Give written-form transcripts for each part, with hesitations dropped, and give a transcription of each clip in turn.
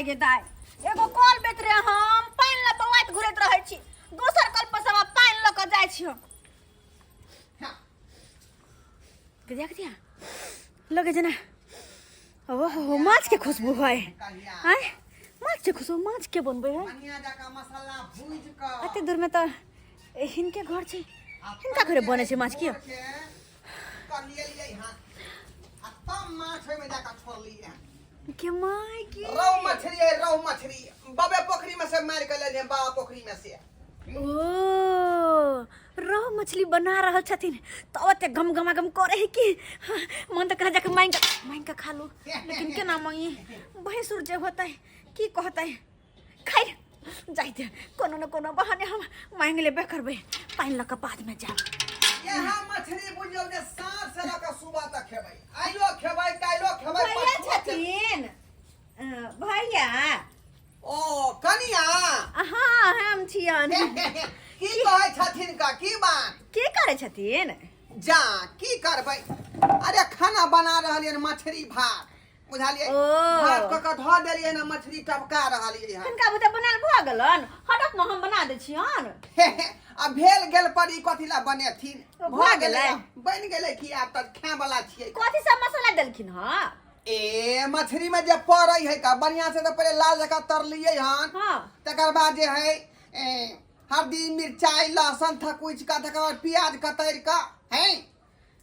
गे दाय एगो कॉल बेच रे हम पानी ल बवाइत घुरैत रहै छी दोसर कल पर सब पानी ल के जाय छी के देख दिया लगे जना ओ माछ के खुशबू है हैं माछ के खुशबू माछ के बनबे है बढ़िया जका मसाला भूज क अते दूर में तो हिनके घर छै हिनका घरे बने छै माछ के कर लिए हां आ तब माछ में जाका छोड़ लिए के माय की रोहू मछली बबे पोखरी में से मार के ले बा पोखरी में से ओ रोहू मछली बना रहल छथिन तब ते गम करे है कि मन तो कहा जाके मांग के खा लो लेकिन केना मांगी भैंसुर जे होता है की कहता है खाई जाइते कोनो न कोनो बहाने हम मांग लेबे करबे पानी लक बाद में जा यहाँ मछली बुझियो जे साँझ से लक सुबह तक खेबै आइयो खेबै काइलो खेबै भैया छथिन भैया ओ कनिया हाँ हम छियन की कहै छथिन का की बात की करे छथिन जा की करबै अरे खाना बना रहलियन मछली भात बुझालिए भात क के ध देलिए ना मछली टपका रहलिए हन हिनका बुते बनाल भ गेलन हटक न हम बना दे छियन अब भेल गेल परी कथि ला बनेथिन भ गेलै बन गेलै कि आब त खाए वाला छियै कथि सब मसाला देलखिन ह ए मछली में जे पड़ै है का बढ़िया से तो पहले लाल जका तरलिए हन हां तकर बाद जे है हल्दी मिर्चाई लहसुन थकुच का तकर बाद प्याज कतर का है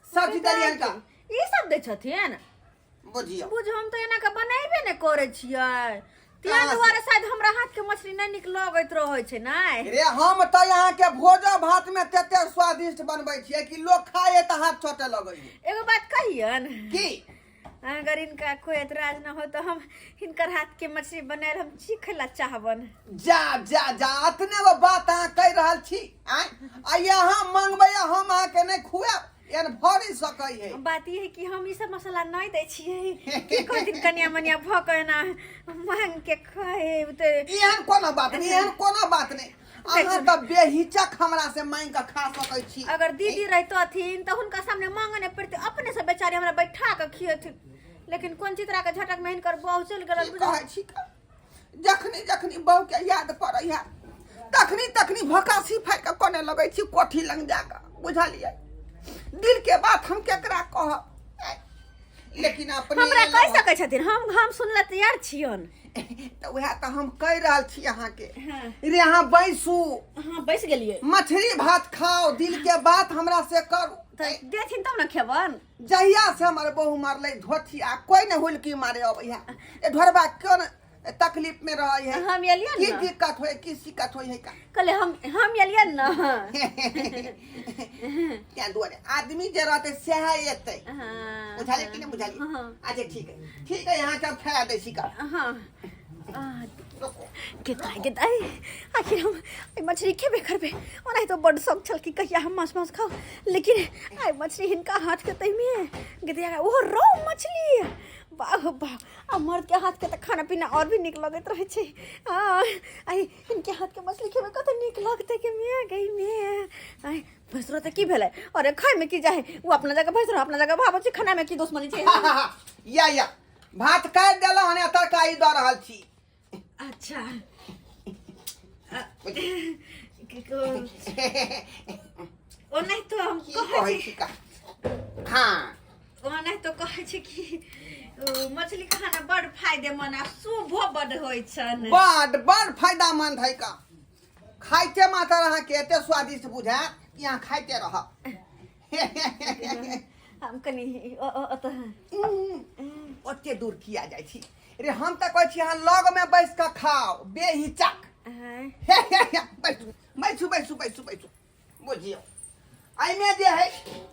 सब चीज दलियन का ई सब दे छथिन बुझियो बुझ हम तो एना के बनाइबे ने करे छियै तिया दुआरे शायद हमरा हाथ के मछली नहीं निक लगैत रहै छै नै रे हम त यहाँ के भोजो भात में तते स्वादिष्ट बनबै छियै कि लोग खाए त हाथ छोटे लगै है एगो बात कहियन की अगर इनका कोई एतराज न हो तो हम हिनकर हाथ के मछली बनाए हम सीखेला चाहबन जा जा जा अतने वो बात अहाँ कह रहल छी आ यहाँ मंगबै हम अहाँ के नहीं खुआब एन भरी सकै है बात ये है कि हम ई सब मसाला नहीं दै छियै की कर दिन कन्या मनिया भ के ना मांग के खाए त एहन कोनो बात नहीं एहन कोनो बात नहीं अहाँ त बेहिचक हमरा से मांग के खा सकै छी अगर दीदी रहतथिन त हुनका सामने मांगे न पड़ते अपने से बेचारी हमरा बैठा के खियथिन लेकिन कोन चित्रा के झटक में हिनकर बहु चल गेल कहै छी जखनी जखनी बहु के याद पड़ै है तखनी भकासी फाड़ के कोने लगै छी कोठी लंग जाके बुझलिए दिल के बात हम केकरा कहब लेकिन अपने हमरा कह सकै छथिन हम सुनला तैयार छियन त वह त हम कह रहल छी अहाँ के रे अहाँ बैसू हां बैस गेलिए मछली भात खाओ दिल के बात हमरा से करू देथिन तब न खेबन जहिया से हमर बहु मारले धोथिया कोई न हुलकी मारे अब ए ढोरबा कोन तकलीफ में रह है हम एलियन की दिक्कत होय की शिकायत होय है का कले हम एलियन न क्या दुआरे आदमी जे रहते से है एते हां बुझाले कि नहीं बुझाली अच्छा ठीक है यहाँ सब खा दे शिका हां के ताई आखिर हम मछली खेबे करबे और आई तो बड़ शौक छल कि कहिया हम मांस खाओ लेकिन आई मछली हिनका हाथ के तई में गदिया ओ रो मछली वाह वाह मर्द के हाथ के त खाना पीना और भी निक लगत रहे छै आई इनके हाथ के मछली खेबे कत निक लगते के मैं गई मैं आई भैंसरो त की भेलै अरे खाए में की जाए वो अपना जगह भैंसरो अपना जगह भाबो छै खाना में की दुश्मनी छै या भात काट देलो हने तरकारी द रहल छी अच्छा ओ नहीं तो हम कहै छी हां ओ नहीं तो कहै छी कि मछली खाना बड़ फायदेमंद आ शुभ बड़ होय छन बड़ फायदेमंद है का खाइते मात्र अहाँ के एते स्वादिष्ट बुझा कि अहाँ खाइते रह हम कनी ओते दूर किया जाय छी रे हम त कहै छी अहाँ लग में बैस के खाओ बेहिचक बैसू बुझियो आई में जे है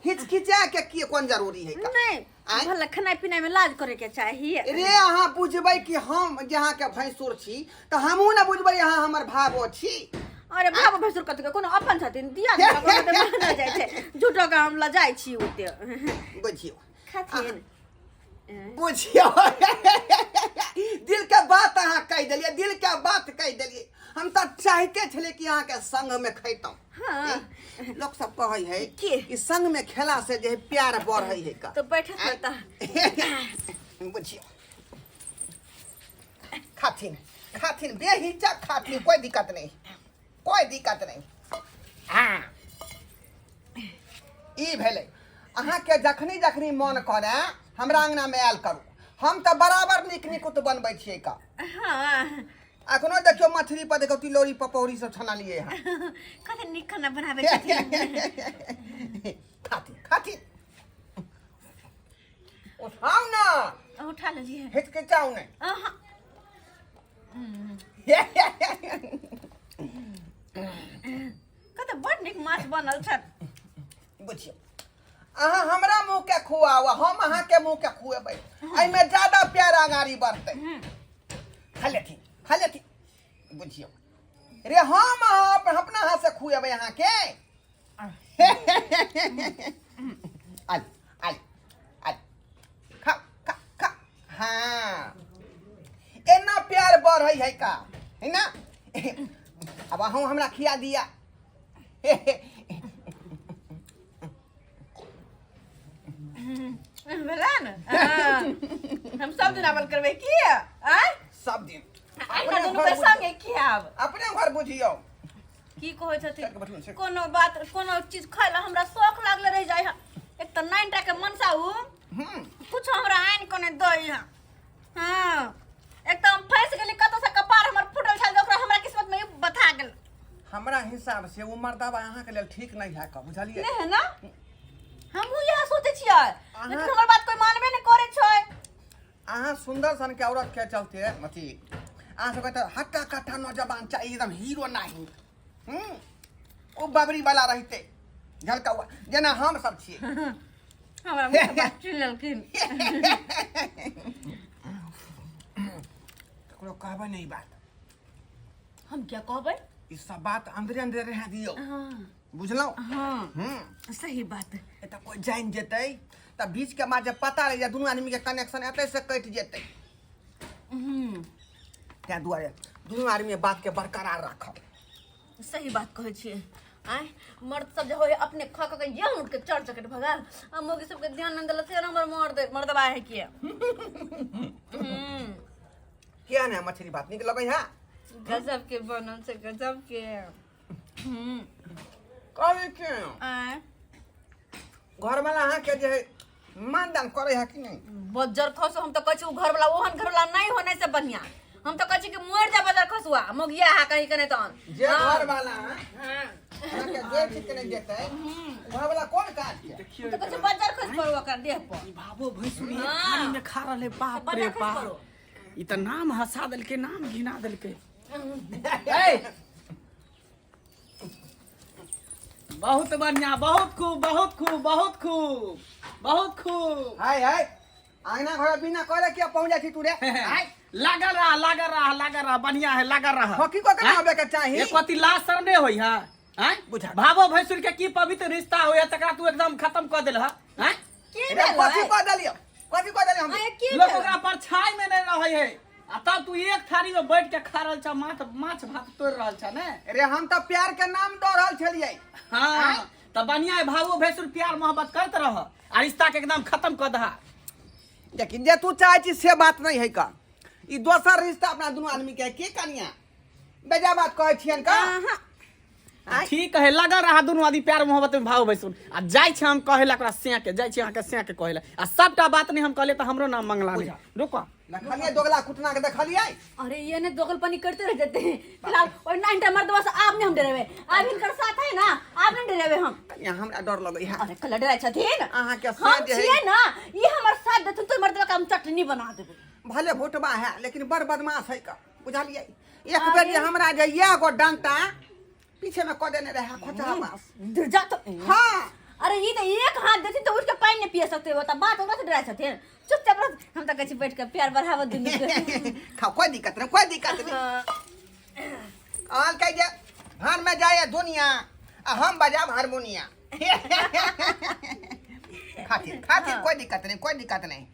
हिचकिचा के की कोन जरूरी है का नहीं भला खाना पीना में लाज करे के चाहिए रे अहाँ बुझबै कि हम जहाँ के भैंसुर छी त हमहू न बुझबै अहाँ हमर भावो छी अरे भाव भैंसुर कत के कोनो अपन छथिन दिया न जाय छै झूठो के हम ल जाय छी ओते बुझियो खाथिन बुझियो दिल के बात अहाँ कह देलिए हम तो चाहते छले कि अहाँ के संग में खैतौ हां लोग सब कहै है कि संग में खेला से जे प्यार बढ़ै है का तो बैठत रहता बुझियो खाथिन खाथिन बेहिचक खाथिन, कोई दिक्कत नहीं, कोई दिक्कत नहीं। हाँ ई भेलै अहाँके जखनी जखनी मन करे हमरा अंगना में आयल करू, हम तो बराबर नीक नीकुत बनबै छियै का। हाँ अखनो देखियो मछली पर देखो तिलौरी पकौड़ी सब छना लिए हैं। कते नीक खाना बनाबै छथिन। खाथिन खाथिन उठाओ ना, उठा लेलिए। हिचकिचाओ नहीं। अहाँ कते बड़ नीक माछ बनल छ। बुझियो अहाँ हमरा मुँह के खुआवा, हम अहाँ के मुँह के खुएबै, एहिमे ज्यादा प्यार आगारी बढ़तै। खा लेथिन बुझियो रे, हम अपना हाथ से खुएबै अहाँ के। आल आल आल खा खा खा। हाँ एना प्यार बढ़ै है का, है ना। अब अहूँ हमरा खिया दिया। भेला न। हम सब दिन आवल करबै की आय सब दिन आइना दुनू के संगे खियाब। अपने घर बुझियो की कहै छथिन, चल के बैठू, चल। कोनो बात कोनो चीज खाइला हमरा शौक लागले रह जाय है। एक त 9 टा के मनसा हूँ, कुछ हमरा आइन कोने दई है। हां एक त हम फंस गेली, कत से कपार हमर फुटल छल, ओकरा हमरा किस्मत में बता गेल। हमरा हिसाब से वो मर्दावा अहाँ के लेल ठीक नहीं है का, बुझलिए। नहीं है ना, हमहू यह सोचे छियै, लेकिन हमर बात कोई मानबे नहीं करे छै। अहाँ सुंदर सन के औरत के चलते अथी अहाँ सब कहते हट्टा कट्टा नौजवान चाहिए, एकदम हीरो नहीं। वो बबरी वाला रहते झलका हुआ जेना हम सब छिए। हमरा मुंह बात चुन लेलखिन। ककरो कहबै नहीं बात, हम क्या कहबै, ई सब बात अंदरे अंदरे रह दियो। हां बुझलौ। हां सही बात। एता कोई जान जेतै त बीच के मां जब पता रह जाय दुनू आदमी के कनेक्शन एतै से कट जेतै। त्या दुआरे दुनू आदमी बात के बरकरार राखब। सही बात कहै छियै। आय मर्द सब जे होय अपने खा के या उठ के चढ़ चकट भगाल, आ मोगी सब के ध्यान न देला से हमर मर्दबा है किया। क्या ने मछली बात निक लगै है, गजब के बनल से गजब के। कहै के आय घर वाला अहाँ के जे मानदान करे है कि नहीं। बज्जर खसो, हम तो कहै छी उ घर वाला ओहन घर वाला नहीं होने से बढ़िया। हम तो कहै छी कि मोर जा बज्जर खसुआ मोगिया हा कहीं कने तन जे घर वाला हां अहाँ के जे ठीक नहीं देतै, घर वाला कोन काज के देखियो तो कहै छी बज्जर खस पड़ो ओकर देह पर। ई भाबो भैंसुरी खानी में खा रहले, बाप रे बाप, ई त नाम हंसा देलके, नाम घिना देलके। बहुत बढ़िया, बहुत खूब बहुत खूब बहुत खूब बहुत खूब। हाय हाय आंगना घर बिना करे के पहुंच जाती तू रे। हाय लगा रहा बढ़िया है, लगा रहा। हकी को केना होबे के चाही, एक पति लाश सर ने होई है। हैं बुझा भाबो भैंसुर के की पवित्र रिश्ता होय तकरा तू एकदम खत्म कर देल है। हैं के रे कथि को दलियो हम आय के लोग ओकरा परछाई में नहीं रहे है, आ तब तू एक थारी में बैठ के खा रहल छ, माछ भात तोड़ रहल छ ने। रे हम तो प्यार के नाम दो रहल छलिए। हाँ तो बढ़िया है, भावो भैंसुर प्यार मोहब्बत करत रह आ रिश्ता के एकदम खत्म कर दहा। लेकिन जे तू चाहे छी से बात नहीं है का, ई दोसर रिश्ता अपना दोनों आदमी के कनिया बेजा बात कहै छियन का। ठीक है, लगा रहा दोनों आदमी प्यार मोहब्बत में भाव भैंसुर। आ जाय छ हम कहेला ओकरा से के जाय छ अहाँ के से के कहेला, आ सबटा बात नहीं हम कहले त हमरो नाम मंगला नहीं। रुको देखलिए दोगला कुटना के देखलिए। अरे ये ने दोगलपनी करते रह जाते हैं। फिलहाल और 9 टा मर्दवा से आप नहीं हम डरेवे, आप इनकर साथ है ना, आप नहीं डरेवे हम। यहाँ हमरा डर लगै है। अरे कल डराय छथिन अहाँ के हम साथ छिए है ना, ये हमर साथ देथुन तो मर्दवा का हम चटनी बना देबे। भले भोटबा है लेकिन बड़ बदमाश है का, बुझलिए। एक बेर जे हमरा जे या गो डंटा पीछे में क देने रहे खोचा बास जा तो। हां अरे ये तो एक हाथ देथिन तो उठ के पानी नहीं पिए सकते हो, त बात ओकरा से डराय छथिन। चुपचाप रह, हम त कहै छी बैठ के प्यार बढ़ावा दुनू के। खा कोई दिक्कत नहीं। आल कह जे घर में जाए दुनिया आ हम बजाब हारमोनिया। खातिर कोई दिक्कत नहीं।